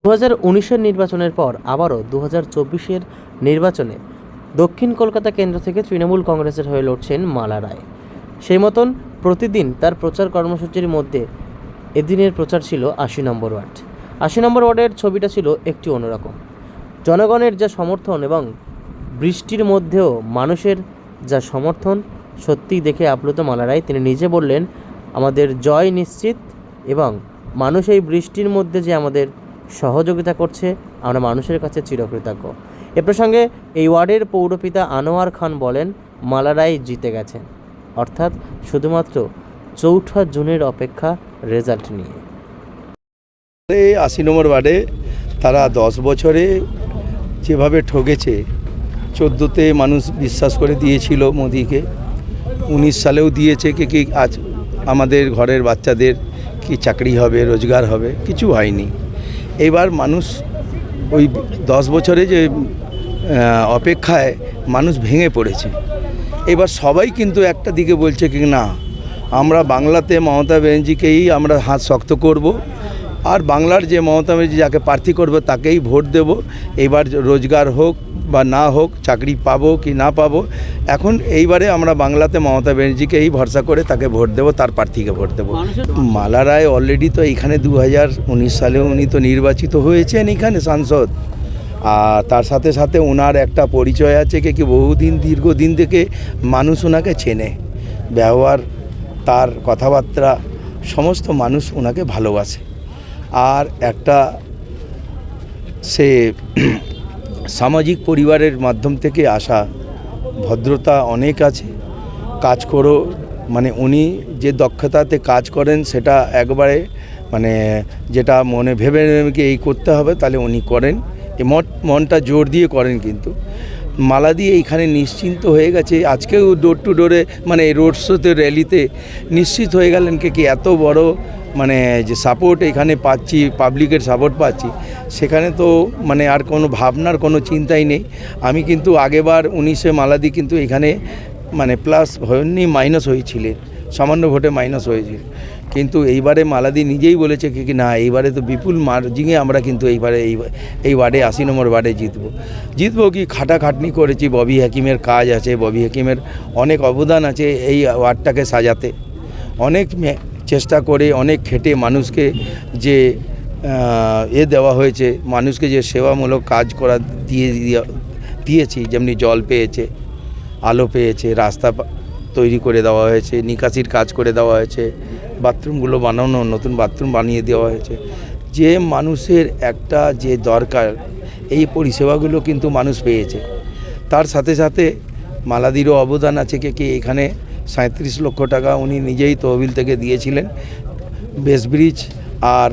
2019-এর নির্বাচনের পর আবারও 2024-এর নির্বাচনে দক্ষিণ কলকাতা কেন্দ্র থেকে তৃণমূল কংগ্রেসের হয়ে লড়ছেন মালা রায়। সেই মতন প্রতিদিন তার প্রচার কর্মসূচির মধ্যে এদিনের প্রচার ছিল 80 নম্বর ওয়ার্ড। 80 নম্বর ওয়ার্ডের ছবিটা ছিল একটি অন্যরকম। জনগণের যা সমর্থন এবং বৃষ্টির মধ্যেও মানুষের যা সমর্থন সত্যিই দেখে আপ্লুত মালা রায়। তিনি নিজে বললেন, আমাদের জয় নিশ্চিত এবং মানুষ এই বৃষ্টির মধ্যে যে আমাদের সহযোগিতা করছে, আমরা মানুষের কাছে চিরকৃতজ্ঞ। এ প্রসঙ্গে এই ওয়ার্ডের পৌরপিতা আনোয়ার খান বলেন, মালা রায় জিতে গেছেন, অর্থাৎ শুধুমাত্র 4 জুনের অপেক্ষা রেজাল্ট নিয়ে। 80 নম্বর ওয়ার্ডে তারা 10 বছরে যেভাবে ঠকেছে, 14তে মানুষ বিশ্বাস করে দিয়েছিল মোদিকে, 19 সালেও দিয়েছে কি আজ আমাদের ঘরের বাচ্চাদের কি চাকরি হবে, রোজগার হবে, কিছু হয়নি। এবার মানুষ ওই 10 বছরে যে অপেক্ষায় মানুষ ভেঙে পড়েছে। এবার সবাই কিন্তু একটা দিকে বলছে কি না, আমরা বাংলাতে মমতা ব্যানার্জিকেই আমরা হাত শক্ত করব, আর বাংলার যে মমতা ব্যানার্জি যাকে প্রার্থী করবে তাকেই ভোট দেব। এবার রোজগার হোক বা না হোক, চাকরি পাবো কি না পাবো, এখন এইবারে আমরা বাংলাতে মমতা ব্যানার্জিকেই ভরসা করে তাকে ভোট দেব, তার প্রার্থীকে ভোট দেব। মালা রায় অলরেডি তো এইখানে 2019 সালে উনি তো নির্বাচিত হয়েছেন এখানে সাংসদ, আর তার সাথে সাথে ওনার একটা পরিচয় আছে কি বহুদিন দীর্ঘদিন থেকে মানুষ ওনাকে চেনে, ব্যবহার, তার কথাবার্তা, সমস্ত মানুষ ওনাকে ভালোবাসে। আর একটা সে সামাজিক পরিবারের মাধ্যম থেকে আসা, ভদ্রতা অনেক আছে, কাজ করো, মানে উনি যে দক্ষতাতে কাজ করেন সেটা একবারে মানে যেটা মনে ভেবে কি এই করতে হবে তাহলে উনি করেন, মনটা জোর দিয়ে করেন। কিন্তু মালা দিয়ে এইখানে নিশ্চিন্ত হয়ে গেছে। আজকেও ডোর টু ডোরে মানে রোড শোতে র্যালিতে নিশ্চিত হয়ে গেলেন কি এত বড় মানে যে সাপোর্ট এখানে পাচ্ছি, পাবলিকের সাপোর্ট পাচ্ছি, সেখানে তো মানে আর কোনো ভাবনার কোনো চিন্তাই নেই। আমি কিন্তু আগেবার 19-এ মালাদি কিন্তু এখানে মানে প্লাস হয়নি, মাইনাস হয়েছিলেন, সামান্য ভোটে মাইনাস হয়েছিল। কিন্তু এইবারে মালাদি নিজেই বলেছে কি না, এইবারে তো বিপুল মার্জিনে আমরা কিন্তু এইবারে এই ওয়ার্ডে 80 নম্বর ওয়ার্ডে জিতবো কি খাটাখাটনি করেছি, ববি হাকিমের কাজ আছে, ববি হাকিমের অনেক অবদান আছে এই ওয়ার্ডটাকে সাজাতে। অনেক চেষ্টা করে, অনেক খেটে মানুষকে যে দেওয়া হয়েছে, মানুষকে যে সেবামূলক কাজ করা দিয়েছি, যেমনি জল পেয়েছে, আলো পেয়েছে, রাস্তা তৈরি করে দেওয়া হয়েছে, নিকাশির কাজ করে দেওয়া হয়েছে, বাথরুমগুলো বানানো, নতুন বাথরুম বানিয়ে দেওয়া হয়েছে। যে মানুষের একটা যে দরকার এই পরিষেবাগুলো কিন্তু মানুষ পেয়েছে। তার সাথে সাথে মালাদিরও অবদান আছে কি এখানে 37 লক্ষ টাকা উনি নিজেই তহবিল থেকে দিয়েছিলেন বেস ব্রিজ, আর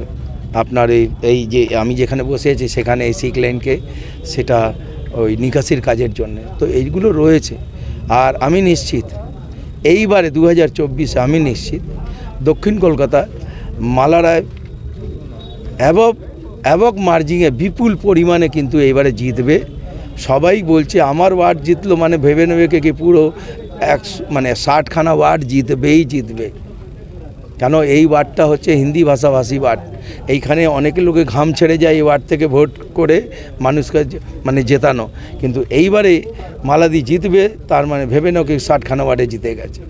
আপনার এই যে আমি যেখানে বসে আছি সেখানে এই সিক লাইনকে সেটা ওই নিকাশির কাজের জন্য, তো এইগুলো রয়েছে। আর আমি নিশ্চিত এইবারে 2024-এ আমি নিশ্চিত দক্ষিণ কলকাতা মালা রায় অ্যাবভ মার্জিনে বিপুল পরিমাণে কিন্তু এইবারে জিতবে। সবাই বলছে আমার ওয়ার্ড জিতলো মানে ভেবে নেবে কি পুরো 60খানা ওয়ার্ড জিতবে। কেন এই ওয়ার্ডটা হচ্ছে হিন্দি ভাষাভাষী ওয়ার্ড, এইখানে অনেকে লোকে ঘাম ছেড়ে যায় এই ওয়ার্ড থেকে ভোট করে মানুষকে মানে জেতানো। কিন্তু এইবারে মালাদি জিতবে, তার মানে ভেবে নাও কি 60খানা ওয়ার্ডে জিতে গেছে।